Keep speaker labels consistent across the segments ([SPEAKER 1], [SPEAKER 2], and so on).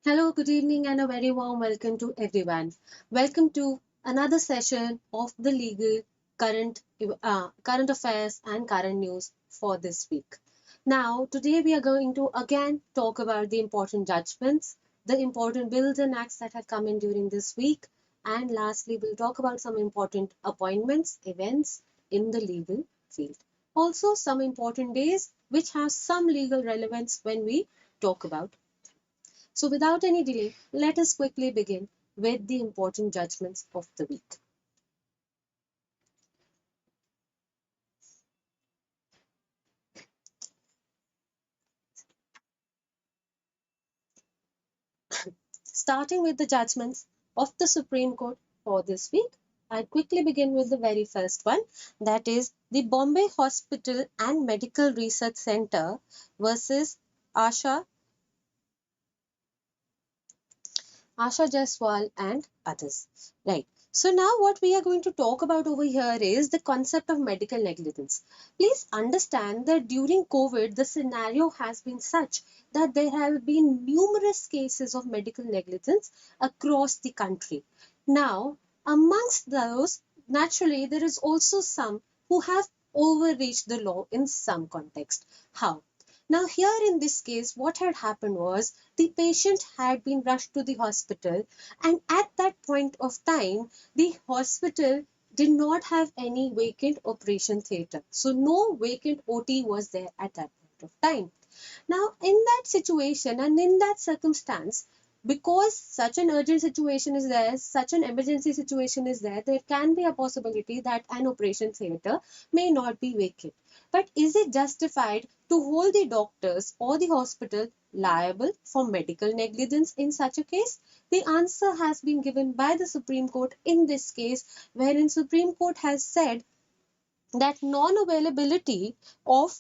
[SPEAKER 1] Hello, good evening, and a very warm welcome to everyone. Welcome to another session of the legal current affairs and current news for this week. Now, today we are going to again talk about the important judgments, the important bills and acts that have come in during this week, and lastly, we'll talk about some important appointments, events in the legal field. Also, some important days which have some legal relevance when we talk about. So without any delay, let us quickly begin with the important judgments of the week. Starting with the judgments of the Supreme Court for this week, I'll quickly begin with the very first one, that is the Bombay Hospital and Medical Research Center versus Asha Jaiswal and others. Right. So now what we are going to talk about over here is the concept of medical negligence. Please understand that during COVID, the scenario has been such that there have been numerous cases of medical negligence across the country. Now, amongst those, naturally, there is also some who have overreached the law in some context. How? Now, here in this case, what had happened was the patient had been rushed to the hospital, and at that point of time, the hospital did not have any vacant operation theatre. So, no vacant OT was there at that point of time. Now, in that situation and in that circumstance, because such an urgent situation is there, such an emergency situation is there, there can be a possibility that an operation theatre may not be vacant. But is it justified to hold the doctors or the hospital liable for medical negligence in such a case? The answer has been given by the Supreme Court in this case, wherein Supreme Court has said that non-availability of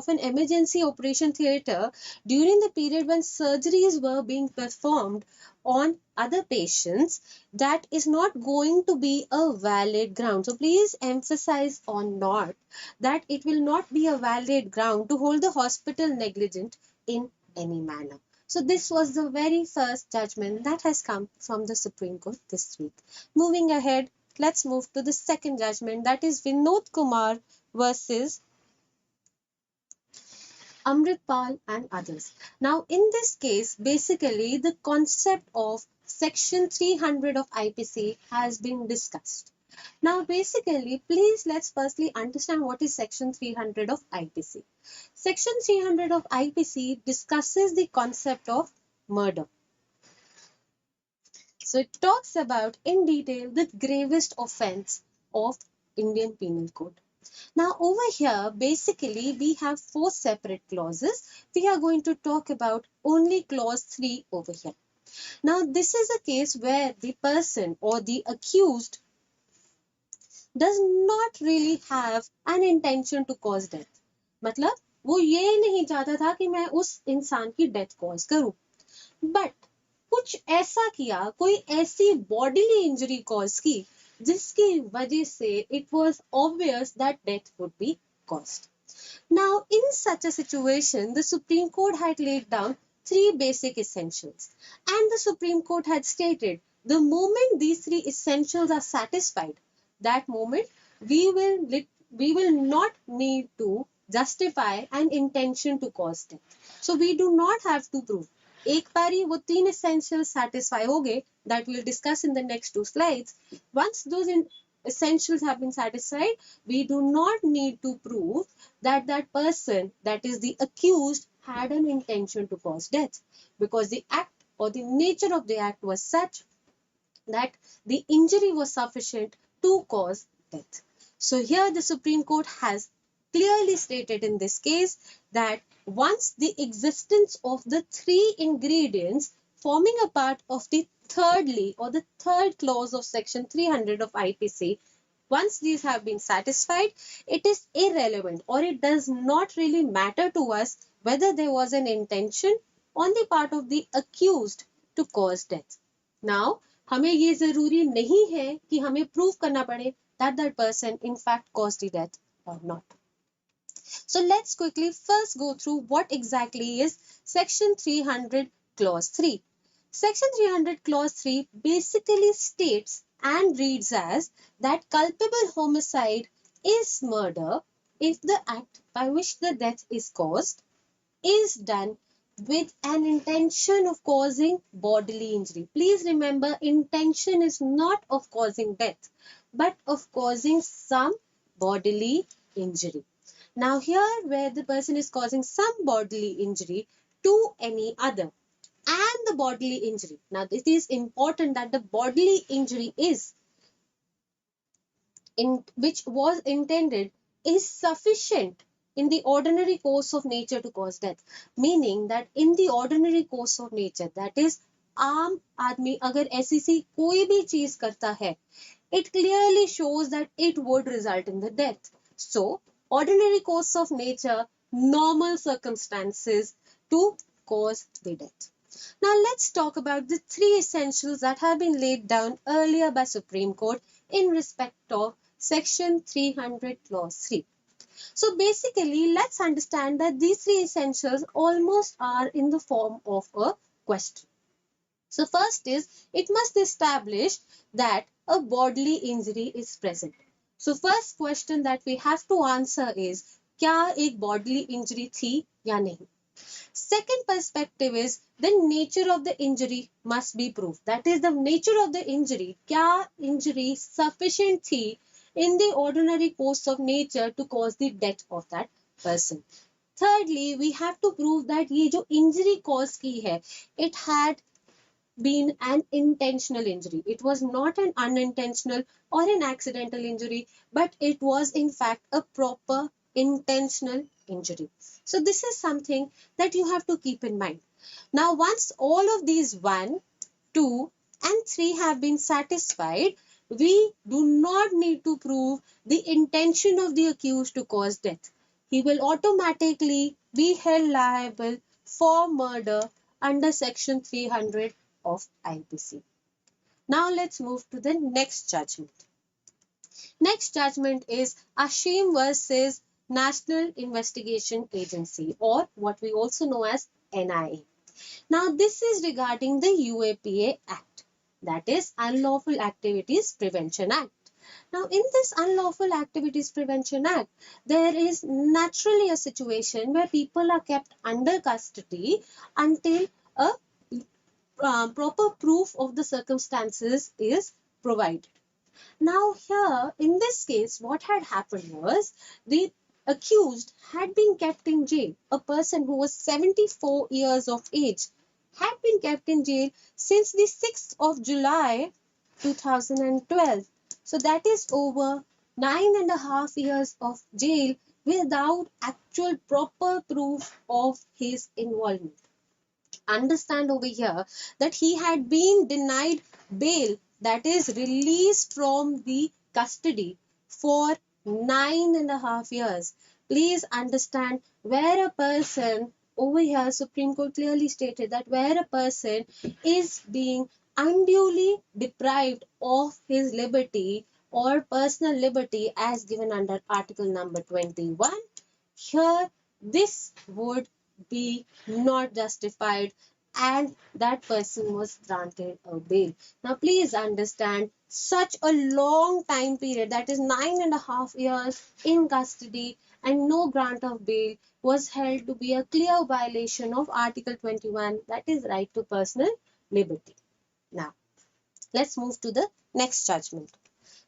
[SPEAKER 1] an emergency operation theatre during the period when surgeries were being performed on other patients, that is not going to be a valid ground. So please emphasize on not that it will not be a valid ground to hold the hospital negligent in any manner. So this was the very first judgment that has come from the Supreme Court this week. Moving ahead, let's move to the second judgment, that is Vinod Kumar versus Amritpal and others. Now, in this case, basically the concept of Section 300 of IPC has been discussed. Now, basically, please let's firstly understand what is Section 300 of IPC. Section 300 of IPC discusses the concept of murder. So it talks about in detail the gravest offense of Indian Penal Code. Now over here, basically we have 4 separate clauses. We are going to talk about only clause 3 over here. Now this is a case where the person or the accused does not really have an intention to cause death. मतलब वो ये नहीं चाहता था कि मैं उस इंसान की डेथ कॉज करूं, बट कुछ ऐसा किया, कोई ऐसी बॉडीली इंजरी कॉज की जिसकी वजह से it was obvious that death would be caused. Now, in such a situation, the Supreme Court had laid down 3 basic essentials, and the Supreme Court had stated the moment these 3 essentials are satisfied, that moment we will not need to justify an intention to cause death. So we do not have to prove. एक बारी वो 3 essentials satisfy हो गए, that we'll discuss in the next 2 slides. Once those essentials have been satisfied, we do not need to prove that that person, that is the accused, had an intention to cause death, because the act or the nature of the act was such that the injury was sufficient to cause death. So here the Supreme Court has clearly stated in this case that once the existence of the 3 ingredients forming a part of the thirdly or the third clause of section 300 of IPC, once these have been satisfied, it is irrelevant or it does not really matter to us whether there was an intention on the part of the accused to cause death. Now, हमें ये जरूरी नहीं है कि हमें prove करना पड़े that that person in fact caused the death or not. So let's quickly first go through what exactly is Section 300 Clause 3. Section 300 Clause 3 basically states and reads as that culpable homicide is murder if the act by which the death is caused is done with an intention of causing bodily injury. Please remember, intention is not of causing death, but of causing some bodily injury. Now here where the person is causing some bodily injury to any other and the bodily injury. Now it is important that the bodily injury is which was intended is sufficient in the ordinary course of nature to cause death. Meaning that in the ordinary course of nature, that is आम आदमी अगर ऐसी सी कोई भी चीज करता है, it clearly shows that it would result in the death. So, ordinary course of nature, normal circumstances to cause the death. Now let's talk about the three essentials that have been laid down earlier by Supreme Court in respect of Section 300 Clause 3. So basically, let's understand that these three essentials almost are in the form of a question. So first is, it must establish that a bodily injury is present. So first question that we have to answer is, क्या एक bodily injury थी या नहीं? Second perspective is, the nature of the injury must be proved. That is the nature of the injury. क्या injury sufficient थी in the ordinary course of nature to cause the death of that person. Thirdly, we have to prove that ये जो injury cause की है, it had been an intentional injury. It was not an unintentional or an accidental injury, but it was in fact a proper intentional injury. So this is something that you have to keep in mind. Now, once all of these 1, 2 and 3 have been satisfied, we do not need to prove the intention of the accused to cause death. He will automatically be held liable for murder under Section 300 of IPC. Now let's move to the next judgment. Next judgment is Ashim versus National Investigation Agency, or what we also know as NIA. Now this is regarding the UAPA Act, that is Unlawful Activities Prevention Act. Now in this Unlawful Activities Prevention Act, there is naturally a situation where people are kept under custody until a proper proof of the circumstances is provided. Now here, in this case, what had happened was the accused had been kept in jail. A person who was 74 years of age had been kept in jail since the 6th of July 2012. So that is over 9.5 years of jail without actual proper proof of his involvement. Understand over here that he had been denied bail, that is released from the custody for 9.5 years. Please understand, where a person over here, Supreme Court clearly stated that where a person is being unduly deprived of his liberty or personal liberty as given under Article number 21, here this would be not justified and that person was granted a bail. Now please understand, such a long time period, that is 9.5 years in custody and no grant of bail, was held to be a clear violation of Article 21, that is right to personal liberty. Now let's move to the next judgment,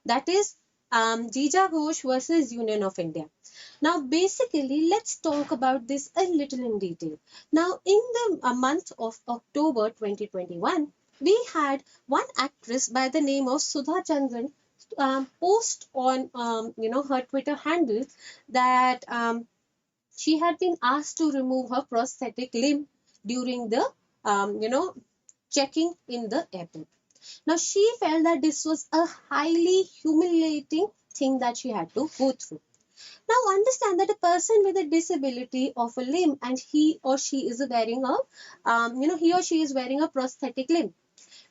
[SPEAKER 1] that is Jija Ghosh versus Union of India. Now basically, let's talk about this a little in detail. Now in the month of October 2021, we had one actress by the name of Sudha Chandran post on her Twitter handle that she had been asked to remove her prosthetic limb during the checking in the airport. Now she felt that this was a highly humiliating thing that she had to go through. Now understand that a person with a disability of a limb and he or she is wearing a prosthetic limb.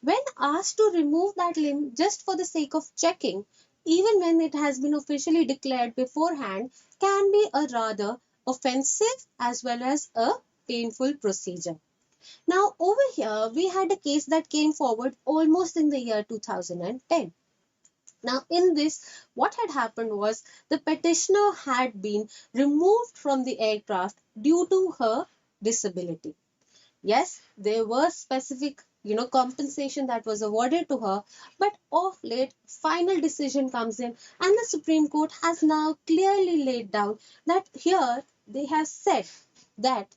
[SPEAKER 1] When asked to remove that limb just for the sake of checking, even when it has been officially declared beforehand, can be a rather offensive as well as a painful procedure. Now, over here, we had a case that came forward almost in the year 2010. Now, in this, what had happened was the petitioner had been removed from the aircraft due to her disability. Yes, there was specific, compensation that was awarded to her, but of late, final decision comes in, and the Supreme Court has now clearly laid down that here they have said that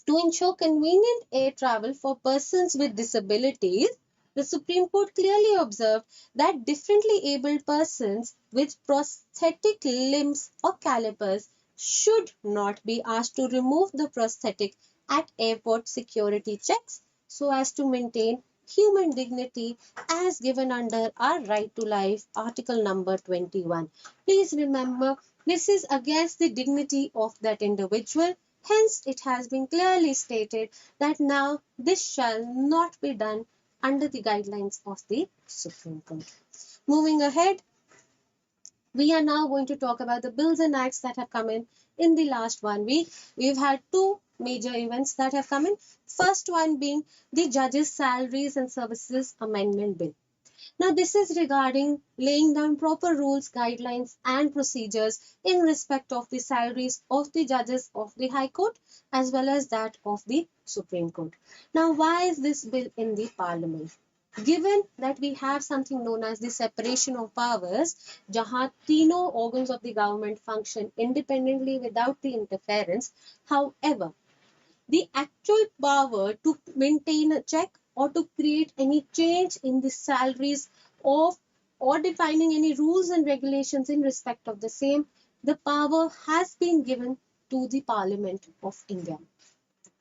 [SPEAKER 1] to ensure convenient air travel for persons with disabilities, the Supreme Court clearly observed that differently abled persons with prosthetic limbs or calipers should not be asked to remove the prosthetic at airport security checks so as to maintain human dignity as given under our Right to Life, Article number 21. Please remember, this is against the dignity of that individual. Hence, it has been clearly stated that now this shall not be done under the guidelines of the Supreme Court. Moving ahead, we are now going to talk about the bills and acts that have come in the last 1 week. We've had two major events that have come in. First one being the Judges' Salaries and Services Amendment Bill. Now, this is regarding laying down proper rules, guidelines, and procedures in respect of the salaries of the judges of the High Court as well as that of the Supreme Court. Now, why is this bill in the Parliament? Given that we have something known as the separation of powers, jahan तीनों organs of the government function independently without the interference. However, the actual power to maintain a check or to create any change in the salaries of or defining any rules and regulations in respect of the same, the power has been given to the Parliament of India.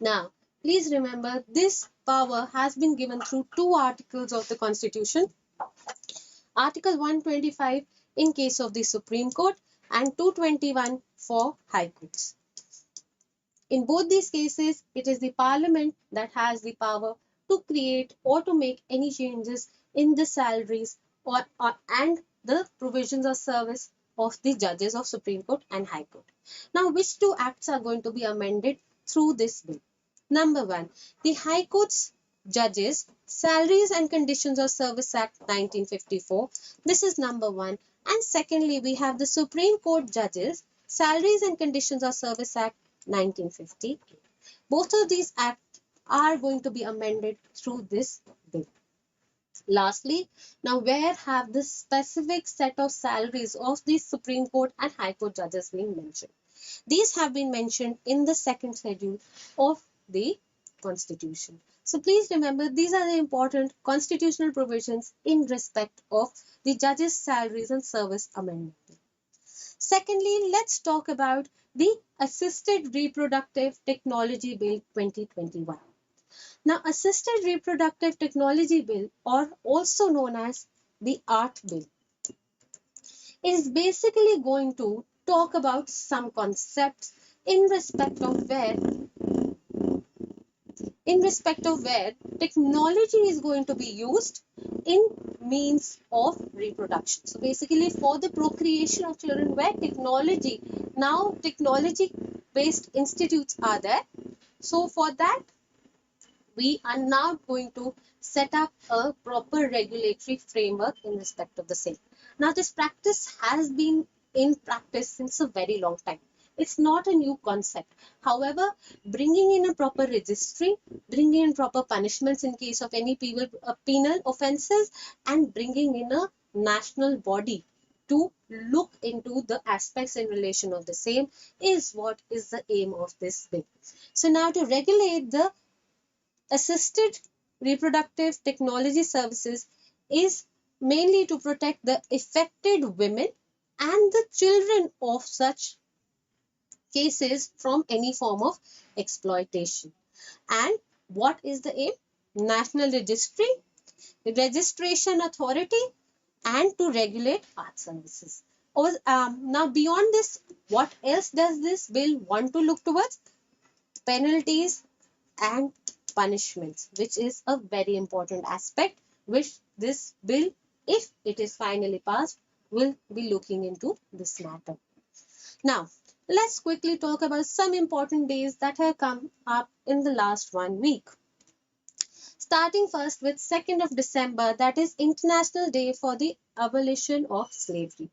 [SPEAKER 1] Now, please remember, this power has been given through two articles of the Constitution. Article 125 in case of the Supreme Court and 221 for High Courts. In both these cases, it is the Parliament that has the power to create or to make any changes in the salaries and the provisions of service of the judges of Supreme Court and High Court. Now, which two acts are going to be amended through this bill? Number one, the High Court's Judges Salaries and Conditions of Service Act 1954. This is number one. And secondly, we have the Supreme Court Judges Salaries and Conditions of Service Act 1958. Both of these acts are going to be amended through this bill. Lastly, now where have the specific set of salaries of the Supreme Court and High Court judges been mentioned? These have been mentioned in the second schedule of the Constitution. So please remember, these are the important constitutional provisions in respect of the judges' salaries and service amendment. Secondly, let's talk about the Assisted Reproductive Technology Bill 2021. Now, Assisted Reproductive Technology Bill, or also known as the ART Bill, is basically going to talk about some concepts in respect of where technology is going to be used in means of reproduction. So basically for the procreation of children, where technology based institutes are there. So for that, we are now going to set up a proper regulatory framework in respect of the same. Now, this practice has been in practice since a very long time. It's not a new concept. However, bringing in a proper registry, bringing in proper punishments in case of any penal offences, and bringing in a national body to look into the aspects in relation of the same is what is the aim of this bill. So now, to regulate the assisted reproductive technology services is mainly to protect the affected women and the children of such cases from any form of exploitation. And what is the aim? National registry, registration authority, and to regulate art services. Now, beyond this, what else does this bill want to look towards? Penalties and punishments, which is a very important aspect which this bill, if it is finally passed, will be looking into this matter. Now, let's quickly talk about some important days that have come up in the last 1 week. Starting first with 2nd of December, that is International Day for the Abolition of Slavery.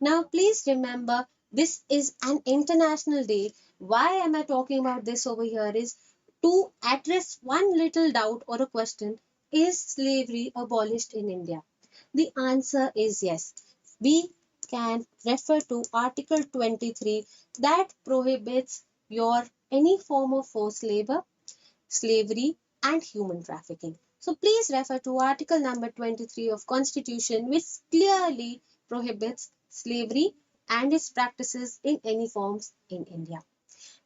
[SPEAKER 1] Now, please remember, this is an international day. Why am I talking about this over here is to address one little doubt or a question. Is slavery abolished in India? The answer is yes. We can refer to Article 23 that prohibits your any form of forced labor, slavery and human trafficking. So please refer to Article number 23 of Constitution, which clearly prohibits slavery and its practices in any forms in India.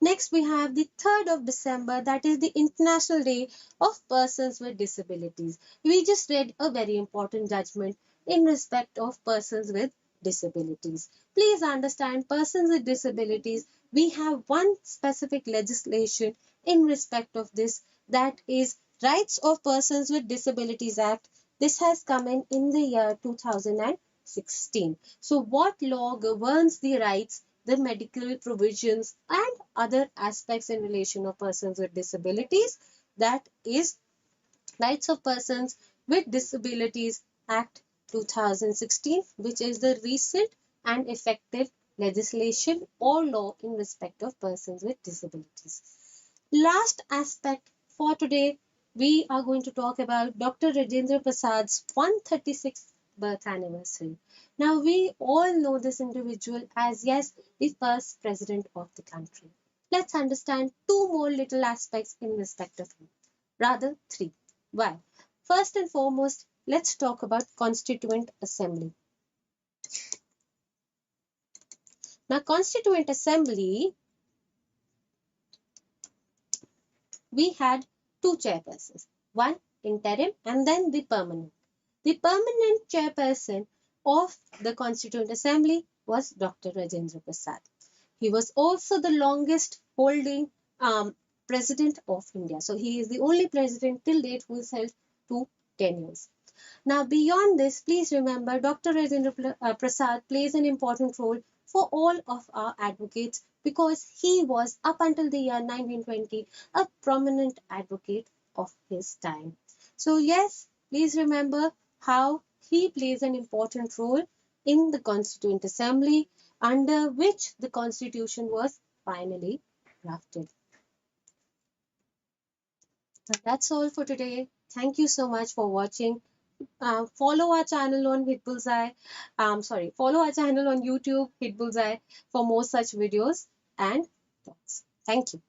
[SPEAKER 1] Next, we have the 3rd of December, that is the International Day of Persons with Disabilities. We just read a very important judgment in respect of persons with disabilities. Please understand, persons with disabilities, we have one specific legislation in respect of this, that is Rights of Persons with Disabilities Act. This has come in the year 2016. So what law governs the rights, the medical provisions and other aspects in relation of persons with disabilities? That is Rights of Persons with Disabilities Act 2016, which is the recent and effective legislation or law in respect of persons with disabilities. Last aspect for today, we are going to talk about Dr. Rajendra Prasad's 136th birth anniversary. Now, we all know this individual as, yes, the first president of the country. Let's understand two more little aspects in respect of him. Rather, three. Why? First and foremost, let's talk about Constituent Assembly. Now, Constituent Assembly, we had two chairpersons, one interim and then the permanent. The permanent chairperson of the Constituent Assembly was Dr. Rajendra Prasad. He was also the longest holding president of India. So he is the only president till date who is held to 10 years. Now, beyond this, please remember Dr. Rajendra Prasad plays an important role for all of our advocates because he was, up until the year 1920, a prominent advocate of his time. So yes, please remember how he plays an important role in the Constituent Assembly, under which the Constitution was finally drafted. That's all for today. Thank you so much for watching. Follow our channel on HitBullsEye. Follow our channel on YouTube, HitBullsEye, for more such videos and talks. Thank you.